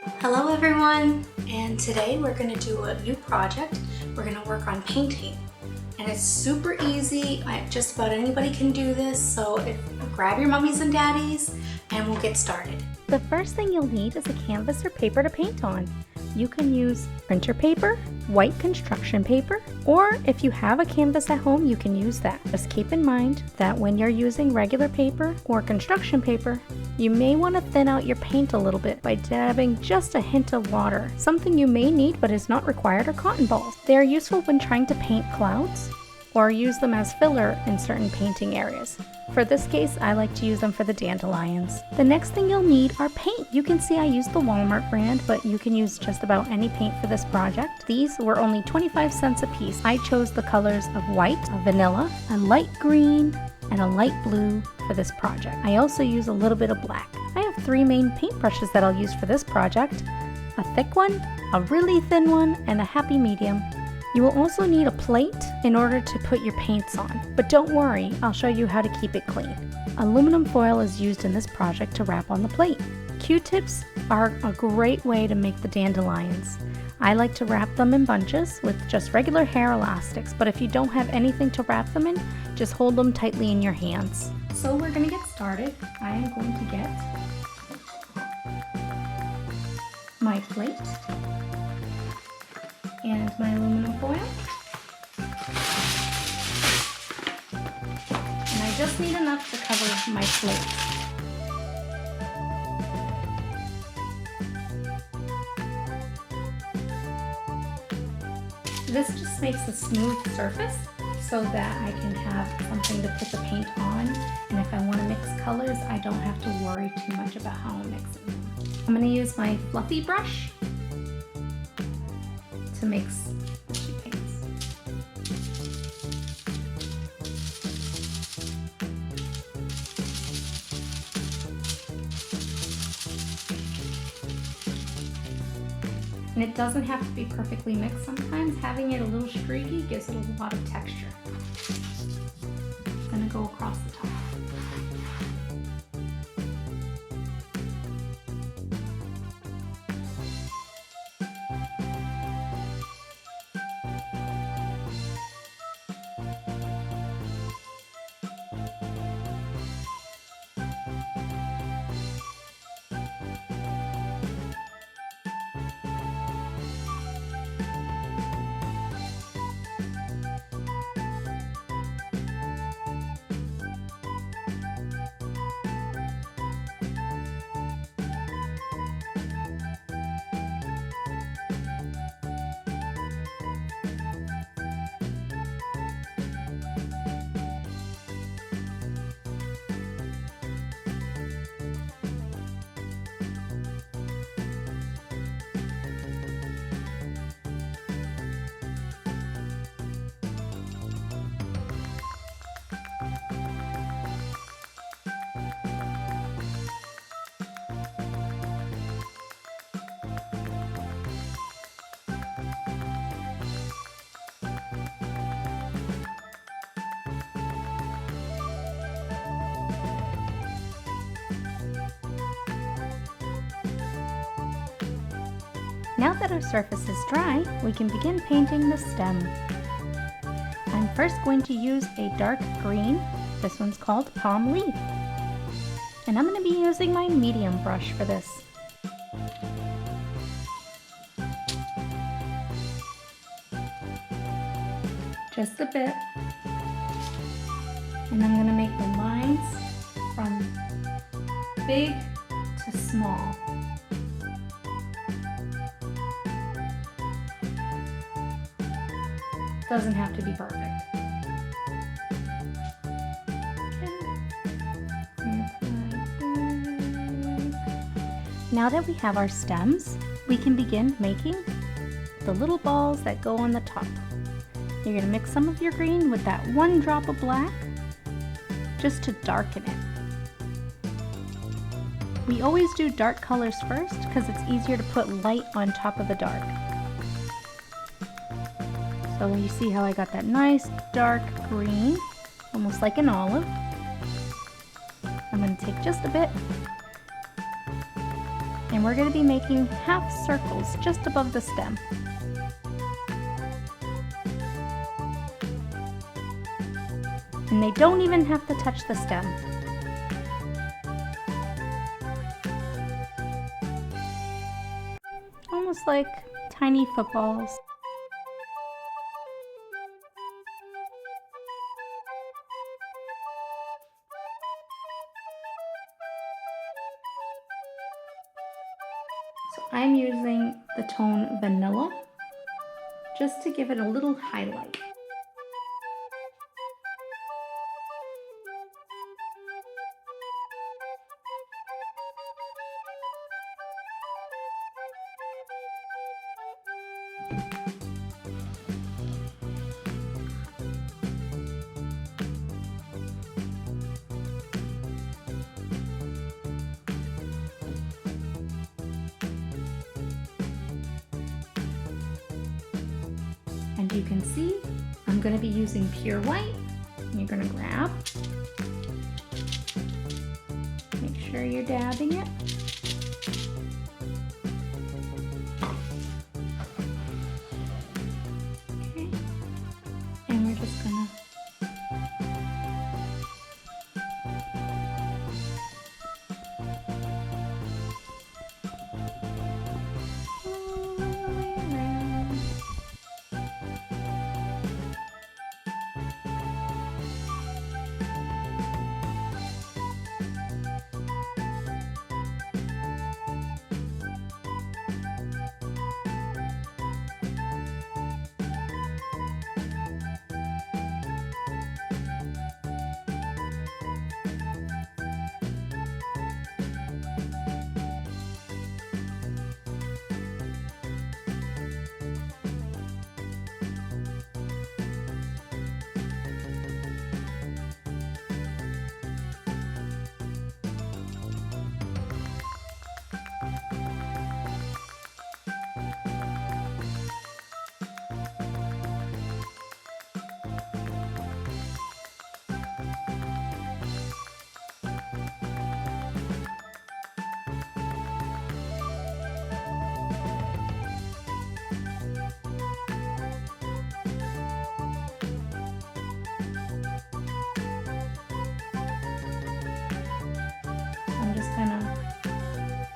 Hello everyone, and today we're going to do a new project. We're going to work on painting, and it's super easy. Just about anybody can do this, so grab your mummies and daddies and we'll get started. The first thing you'll need is a canvas or paper to paint on. You can use printer paper, white construction paper, or if you have a canvas at home, you can use that. Just keep in mind that when you're using regular paper or construction paper, you may want to thin out your paint a little bit by dabbing just a hint of water. Something you may need but is not required are cotton balls. They are useful when trying to paint clouds or use them as filler in certain painting areas. For this case, I like to use them for the dandelions. The next thing you'll need are paint. You can see I used the Walmart brand, but you can use just about any paint for this project. These were only 25 cents a piece. I chose the colors of white, a vanilla, a light green, and a light blue for this project. I also use a little bit of black. I have 3 main paintbrushes that I'll use for this project: a thick one, a really thin one, and a happy medium. You will also need a plate in order to put your paints on, but don't worry, I'll show you how to keep it clean. Aluminum foil is used in this project to wrap on the plate. Q-tips are a great way to make the dandelions. I like to wrap them in bunches with just regular hair elastics, but if you don't have anything to wrap them in, just hold them tightly in your hands. So we're going to get started. I am going to get my plate and my aluminum foil. And I just need enough to cover my plate. This just makes a smooth surface so that I can have something to put the paint on. And if I want to mix colors, I don't have to worry too much about how I'm mixing them. I'm going to use my fluffy brush to mix the 2 paints. And it doesn't have to be perfectly mixed. Sometimes having it a little streaky gives it a lot of texture. I'm going to go across the top. Now that our surface is dry, we can begin painting the stem. I'm first going to use a dark green. This one's called palm leaf. And I'm going to be using my medium brush for this. Just a bit. And I'm going to make the lines from big to small. Doesn't have to be perfect. Now that we have our stems, we can begin making the little balls that go on the top. You're going to mix some of your green with that 1 drop of black just to darken it. We always do dark colors first because it's easier to put light on top of the dark. So you see how I got that nice dark green, almost like an olive. I'm going to take just a bit And we're going to be making half circles just above the stem. And they don't even have to touch the stem. Almost like tiny footballs. So I'm using the tone Vanilla just to give it a little highlight. And you can see I'm going to be using pure white. You're going to grab, make sure you're dabbing it. Okay, and we're just going to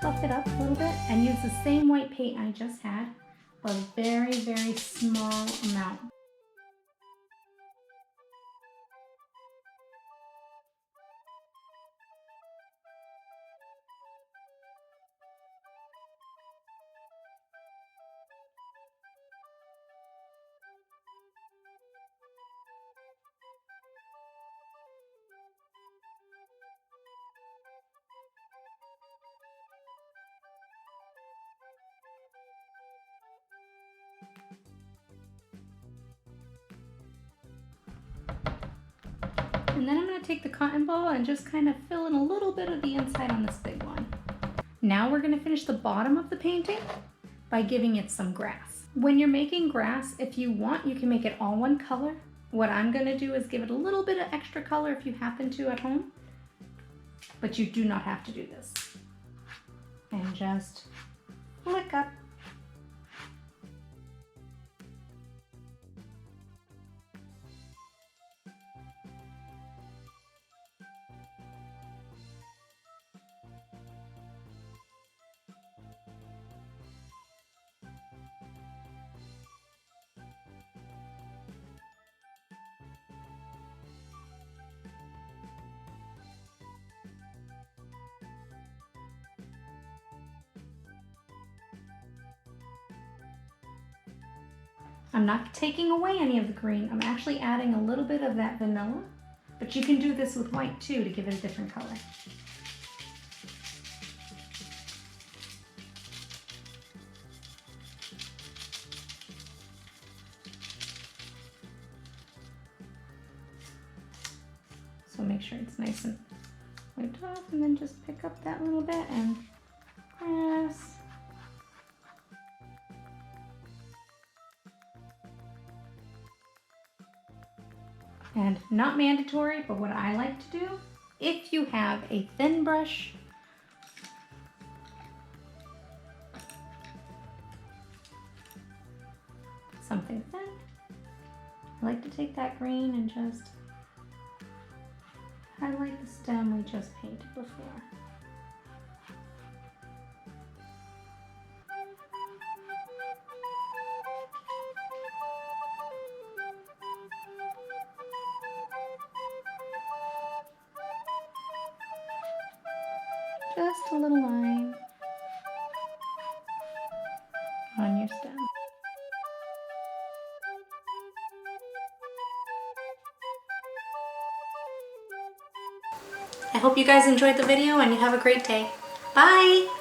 fluff it up a little bit and use the same white paint I just had, but a very, very small amount. And then I'm going to take the cotton ball and just kind of fill in a little bit of the inside on this big one. Now we're going to finish the bottom of the painting by giving it some grass. When you're making grass, if you want, you can make it all one color. What I'm going to do is give it a little bit of extra color if you happen to at home, but you do not have to do this. And just flick up. I'm not taking away any of the green. I'm actually adding a little bit of that vanilla, but you can do this with white too to give it a different color. So make sure it's nice and wiped off, and then just pick up that little bit and press. And not mandatory, but what I like to do, if you have a thin brush, something thin. I like to take that green and just highlight the stem we just painted before. Just a little line on your stem. I hope you guys enjoyed the video and you have a great day. Bye!